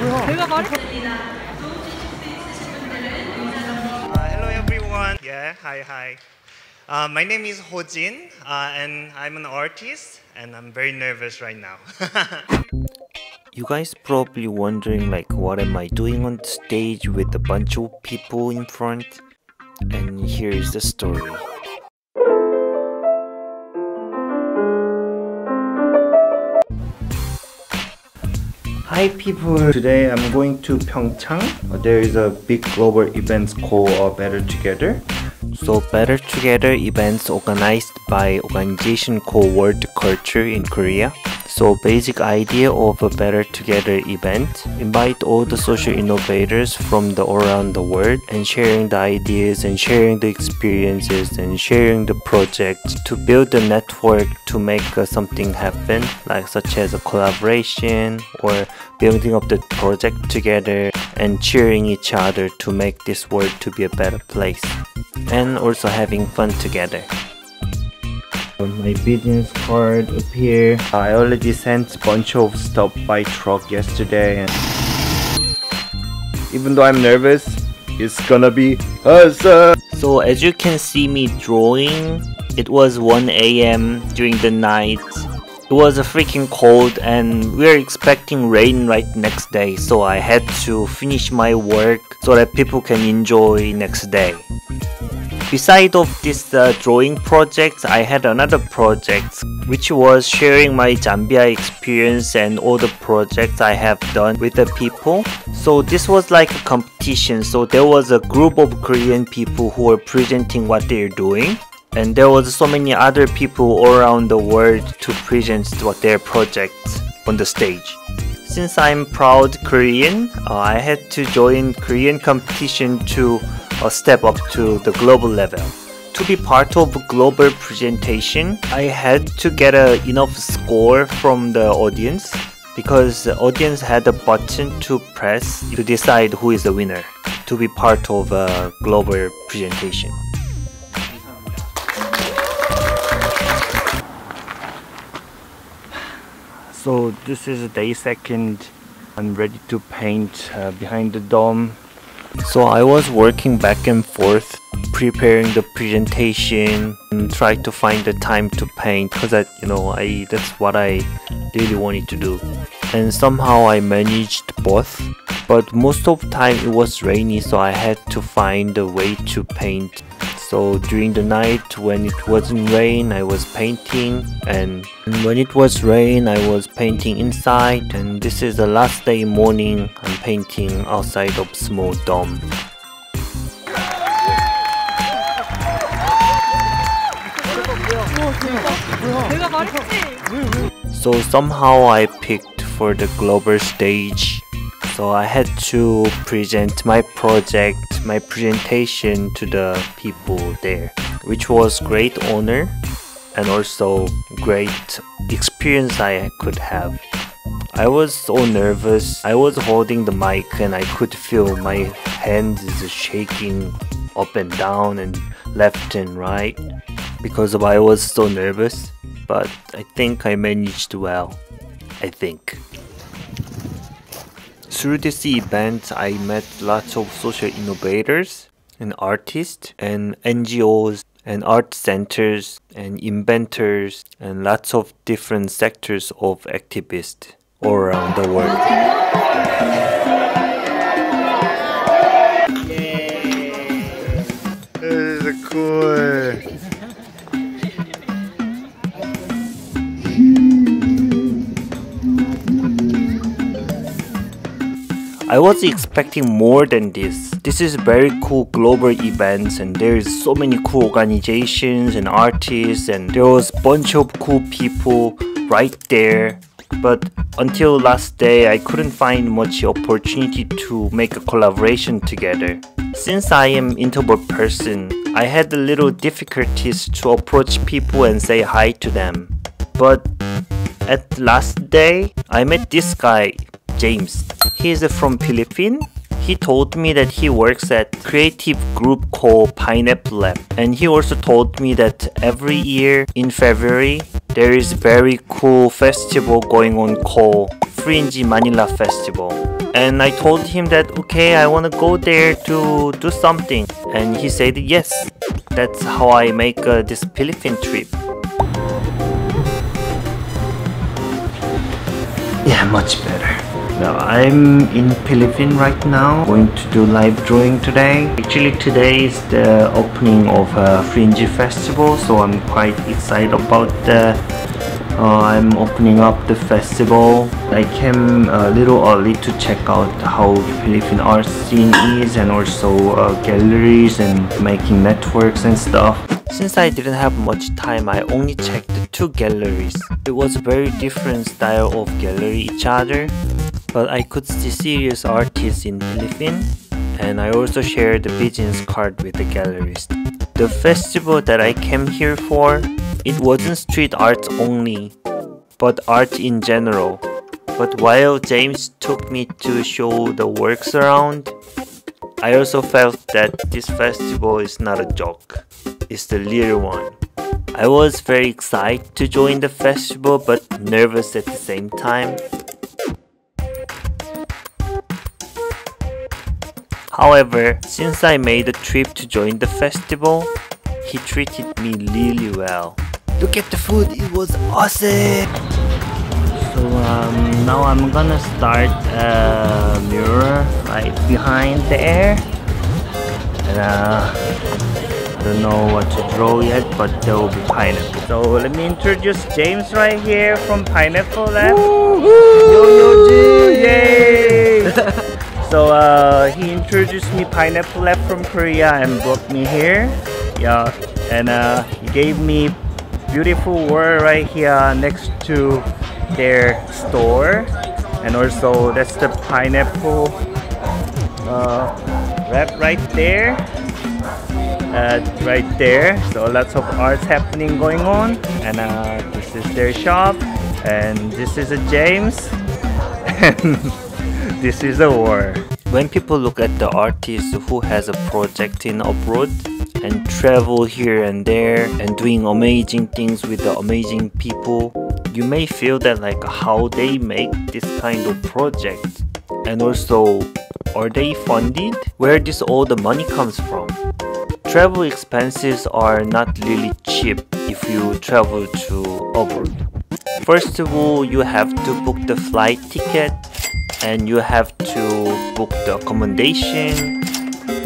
Hello everyone. Yeah, hi. My name is YOYOJIN, and I'm an artist, and I'm very nervous right now. You guys probably wondering like what am I doing on stage with a bunch of people in front? And here's the story. Hi people! Today I'm going to Pyeongchang. There is a big global event called Better Together. So Better Together events organized by organization called World Culture in Korea. So basic idea of a Better Together event, invite all the social innovators from all around the world and sharing the ideas and sharing the experiences and sharing the projects to build a network to make something happen, like such as a collaboration or building up the project together and cheering each other to make this world to be a better place and also having fun together. My business card up here. I already sent a bunch of stuff by truck yesterday, and even though I'm nervous, it's gonna be awesome. So as you can see me drawing, it was 1 AM during the night. It was freaking cold and we're expecting rain right next day, so I had to finish my work so that people can enjoy next day. Beside of this drawing project, I had another project which was sharing my Zambia experience and all the projects I have done with the people. So this was like a competition, so there was a group of Korean people who were presenting what they're doing, and there was so many other people all around the world to present what their projects on the stage. Since I'm proud Korean, I had to join Korean competition to step up to the global level. To be part of a global presentation, I had to get enough score from the audience because the audience had a button to press to decide who is the winner to be part of a global presentation. So this is day second. I'm ready to paint behind the dome. So I was working back and forth, preparing the presentation and try to find the time to paint because that's what I really wanted to do. And somehow I managed both. But most of the time it was rainy, so I had to find a way to paint. So during the night when it wasn't rain, I was painting, and when it was rain, I was painting inside. And this is the last day morning, I'm painting outside of small dome. So somehow I picked for the global stage. So I had to present my project, my presentation to the people there, which was great honor and also great experience I could have. I was so nervous. I was holding the mic and I could feel my hands shaking up and down and left and right because I was so nervous. But I think I managed well. I think. Through this event, I met lots of social innovators and artists and NGOs and art centers and inventors and lots of different sectors of activists all around the world. This is cool. I was expecting more than this. This is very cool global events and there is so many cool organizations and artists and there was a bunch of cool people right there. But until last day, I couldn't find much opportunity to make a collaboration together. Since I am introvert person, I had a little difficulties to approach people and say hi to them. But at last day, I met this guy, James. He is from Philippines. He told me that he works at creative group called Pineapple Lab, and he also told me that every year in February there is very cool festival going on called Fringe Manila Festival. And I told him that okay, I want to go there to do something. And he said yes. That's how I make this Philippine trip. Yeah, much better. Now I'm in Philippines right now, going to do live drawing today. Actually today is the opening of a Fringe Festival, so I'm quite excited about that. I'm opening up the festival. I came a little early to check out how Philippine art scene is, and also galleries and making networks and stuff. Since I didn't have much time, I only checked the 2 galleries. It was a very different style of gallery each other, but I could see serious artists in Philippines, and I also shared the business card with the gallerist. The festival that I came here for, it wasn't street art only, but art in general. But while James took me to show the works around, I also felt that this festival is not a joke, it's the real one. I was very excited to join the festival but nervous at the same time. However, since I made a trip to join the festival, he treated me really well. Look at the food, it was awesome! So now I'm gonna start a mural right behind there. And I don't know what to draw yet, but there will be pineapple. So let me introduce James right here from Pineapple Lab. YOYOJIN! Yay! So he introduced me Pineapple Lab from Korea and brought me here. Yeah, and he gave me beautiful world right here next to their store, and also that's the pineapple wrap right there, right there. So lots of arts happening going on, and this is their shop, and this is a James, and this is a war. When people look at the artist who has a project in abroad and travel here and there and doing amazing things with the amazing people, you may feel that like how they make this kind of project, and also are they funded? Where does all the money comes from? Travel expenses are not really cheap if you travel to abroad. First of all, you have to book the flight ticket, and you have to book the accommodation.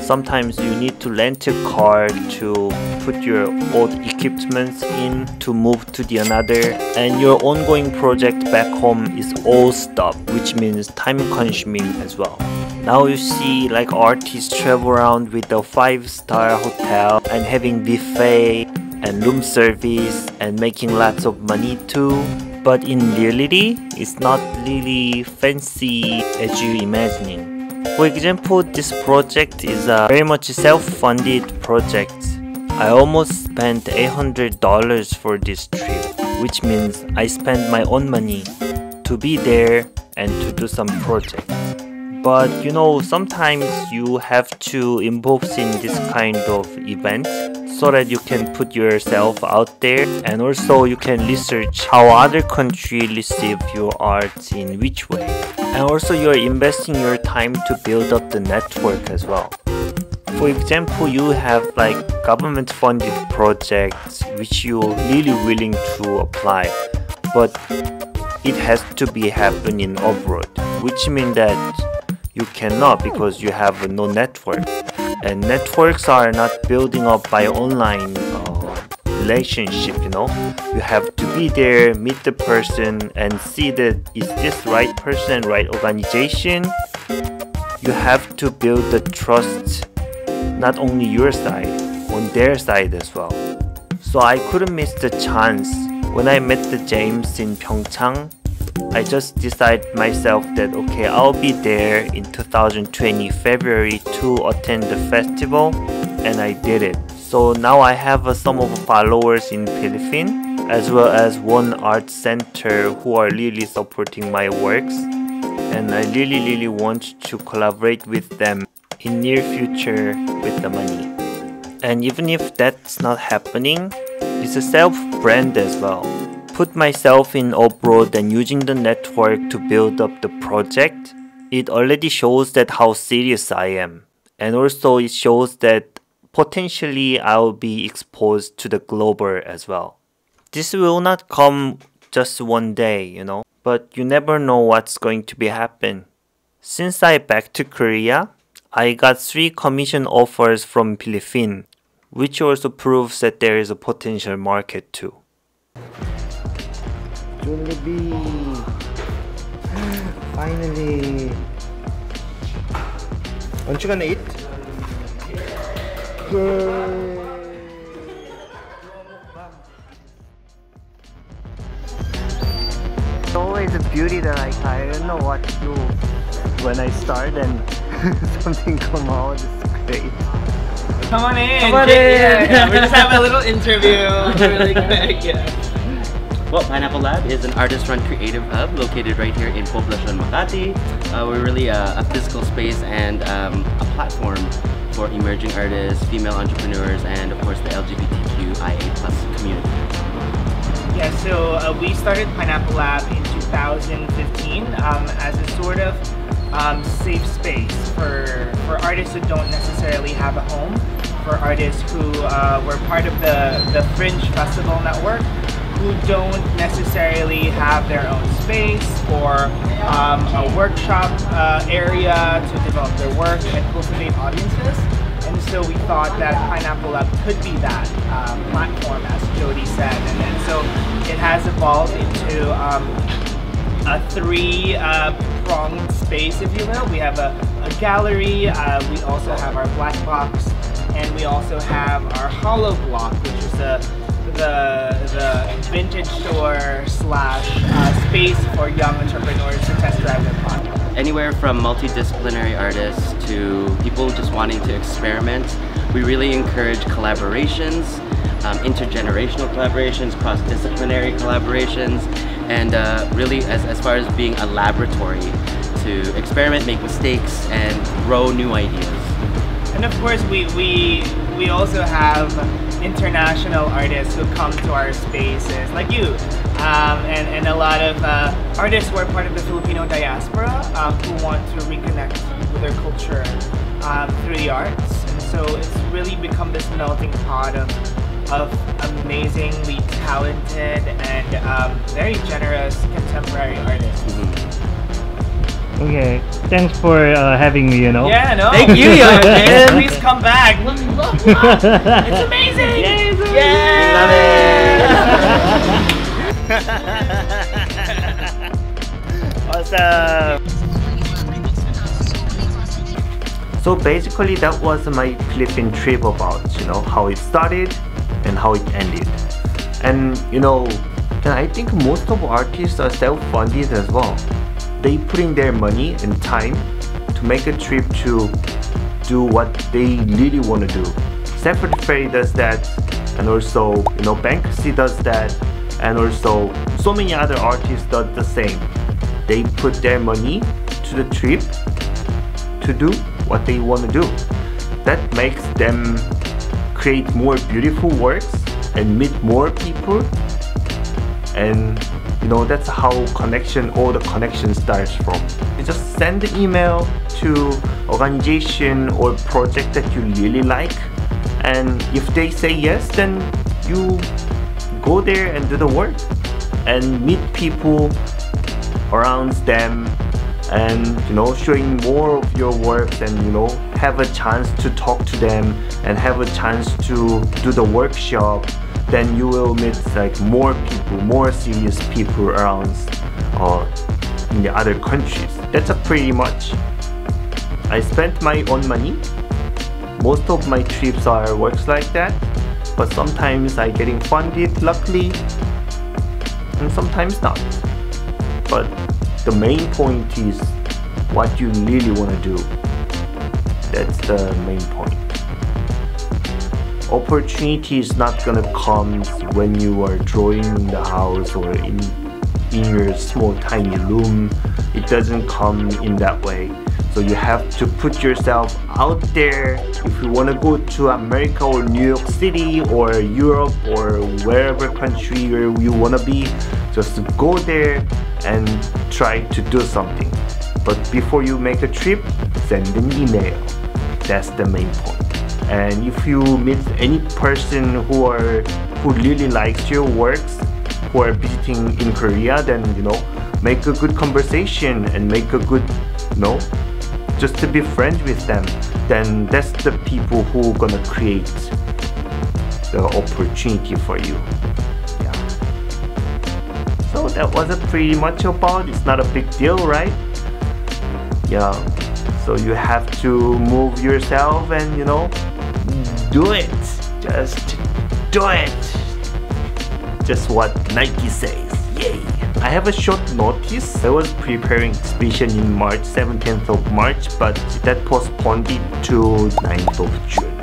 Sometimes you need to rent a car to put your old equipments in to move to the another, and your ongoing project back home is all stopped, which means time consuming as well. Now you see like artists travel around with a 5-star hotel and having buffet and room service and making lots of money too. But in reality, it's not really fancy as you imagining. For example, this project is a very much self-funded project. I almost spent $800 for this trip, which means I spent my own money to be there and to do some project. But you know, sometimes you have to involve in this kind of event so that you can put yourself out there, and also you can research how other countries receive your art in which way. And also you're investing your time to build up the network as well. For example, you have like government funded projects which you're really willing to apply, but it has to be happening abroad, which means that you cannot because you have no network. And networks are not building up by online relationship, you know. You have to be there, meet the person and see that is this right person, right organization. You have to build the trust, not only your side, on their side as well. So I couldn't miss the chance. When I met the James in Pyeongchang, I just decided myself that okay, I'll be there in 2020 February to attend the festival, and I did it. So now I have some of followers in Philippines, as well as one art center who are really supporting my works, and I really want to collaborate with them in near future with the money. And even if that's not happening, it's a self-brand as well. put myself in abroad and using the network to build up the project, it already shows that how serious I am. And also it shows that potentially I'll be exposed to the global as well. This will not come just one day, you know, but you never know what's going to be happen. Since I back to Korea, I got 3 commission offers from Philippines, which also proves that there is a potential market too. Jollibee! Finally! Aren't you gonna eat? Yay! It's always a beauty that I don't know what to do when I start and something come out. It's great. Come on in! Come on in! Yeah, we're just having a little interview really quick. Yeah. Well, Pineapple Lab is an artist-run creative hub located right here in Poblacion, Makati. We're really a physical space and a platform for emerging artists, female entrepreneurs, and of course the LGBTQIA+ community. Yeah, so we started Pineapple Lab in 2015 as a sort of safe space for artists who don't necessarily have a home, for artists who were part of the Fringe Festival network, who don't necessarily have their own space or a workshop area to develop their work and cultivate audiences. And so we thought that Pineapple Lab could be that platform, as Jody said. And so it has evolved into a 3-pronged space, if you will. We have a gallery, we also have our black box, and we also have our hollow block, which is the vintage store / space for young entrepreneurs to test drive their product. Anywhere from multidisciplinary artists to people just wanting to experiment. We really encourage collaborations, intergenerational collaborations, cross-disciplinary collaborations, and really as far as being a laboratory to experiment, make mistakes, and grow new ideas. And of course, we also have international artists who come to our spaces, like you, and a lot of artists who are part of the Filipino diaspora who want to reconnect with their culture through the arts. And so it's really become this melting pot of amazingly talented and very generous contemporary artists. Okay, thanks for having me, you know. Yeah, no. Thank you, yeah, please come back. Look, it's amazing. Yay, it's Yeah. Awesome. So basically that was my Philippine trip about, you know, how it started and how it ended. And you know, I think most of artists are self-funded as well. They put in their money and time to make a trip to do what they really want to do. Separate Ferry does that, and also, you know, Banksy does that, and also so many other artists do the same. They put their money to the trip to do what they want to do. That makes them create more beautiful works and meet more people, and you know, that's how all the connection starts from. You just send the email to organization or project that you really like, and if they say yes, then you go there and do the work and meet people around them, and you know, showing more of your works, and you know, have a chance to talk to them and have a chance to do the workshop. Then you will meet like more people, more serious people around in the other countries. That's pretty much. I spent my own money. Most of my trips are works like that, but sometimes I getting funded, luckily, and sometimes not. But the main point is what you really want to do. That's the main point. Opportunity is not gonna come when you are drawing in the house or in in your small tiny room. It doesn't come in that way. So you have to put yourself out there. If you want to go to America or New York City or Europe or wherever country you want to be, just go there and try to do something. But before you make a trip, send an email. That's the main point. And if you meet any person who really likes your works, who are visiting in Korea, then make a good conversation and make a good just to be friends with them. Then that's the people who gonna create the opportunity for you. Yeah. So that was pretty much about. It's not a big deal, right? Yeah. So you have to move yourself and do it. Just do it. Just what Nike says. Yay. I have a short notice. I was preparing exhibition in March, 17th of March, but that postponed it to 9th of June.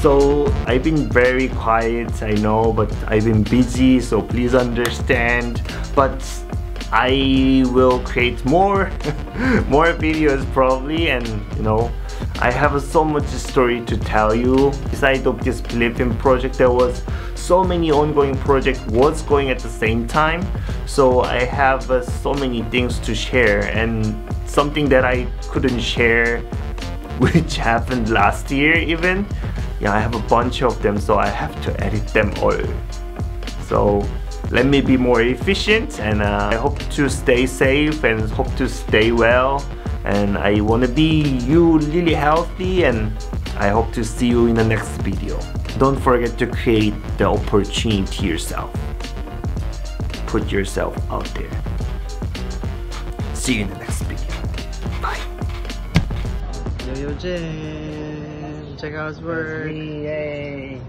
So I've been very quiet, I know, but I've been busy, so please understand. But I will create more videos probably, and I have so much story to tell you. Besides of this Philippine project, there was so many ongoing projects was going at the same time. So I have so many things to share, and something that I couldn't share, which happened last year even. Yeah, I have a bunch of them, so I have to edit them all. So let me be more efficient, and I hope to stay safe and hope to stay well. And I want to be really healthy, and I hope to see you in the next video. Don't forget to create the opportunity yourself. Put yourself out there. See you in the next video. Bye. YOYOJIN, check out his work. Yay.